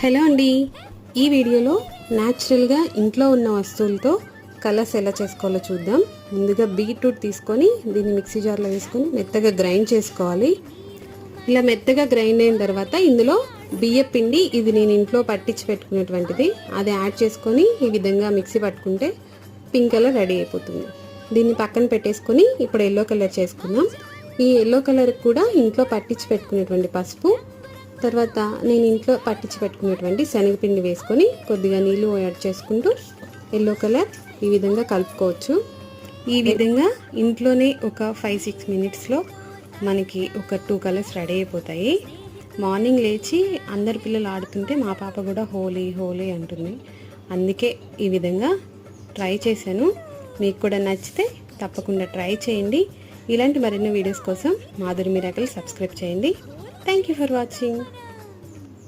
Hello అండి, ఈ వీడియోలో న్యాచురల్గా ఇంట్లో ఉన్న వస్తువులతో కలర్స్ ఎలా చేసుకోవాలో చూద్దాం. ముందుగా బీట్రూట్ తీసుకొని దీన్ని మిక్సీ జార్లో వేసుకొని మెత్తగా గ్రైండ్ చేసుకోవాలి. ఇలా మెత్తగా గ్రైండ్ అయిన తర్వాత ఇందులో బియ్య పిండి, ఇది నేను ఇంట్లో పట్టించి పెట్టుకునేటువంటిది, అది యాడ్ చేసుకొని ఈ విధంగా మిక్సీ పట్టుకుంటే పింక్ కలర్ రెడీ అయిపోతుంది. దీన్ని పక్కన పెట్టేసుకొని ఇప్పుడు ఎల్లో కలర్ చేసుకుందాం. ఈ ఎల్లో కలర్ కూడా ఇంట్లో పట్టించి పెట్టుకునేటువంటి పసుపు, తర్వాత నేను ఇంట్లో పట్టించి పెట్టుకునేటువంటి శనగపిండి వేసుకొని కొద్దిగా నీళ్ళు యాడ్ చేసుకుంటూ ఎల్లో కలర్ ఈ విధంగా కలుపుకోవచ్చు. ఈ విధంగా ఇంట్లోనే ఒక 5-6 మినిట్స్లో మనకి ఒక 2 కలర్స్ రెడీ అయిపోతాయి. మార్నింగ్ లేచి అందరు పిల్లలు ఆడుతుంటే మా పాప కూడా హోలీ హోలీ అంటుంది. అందుకే ఈ విధంగా ట్రై చేశాను. మీకు కూడా నచ్చితే తప్పకుండా ట్రై చేయండి. ఇలాంటి మరిన్ని వీడియోస్ కోసం మాధురి మిరాకిల్ సబ్స్క్రైబ్ చేయండి. Thank you for watching.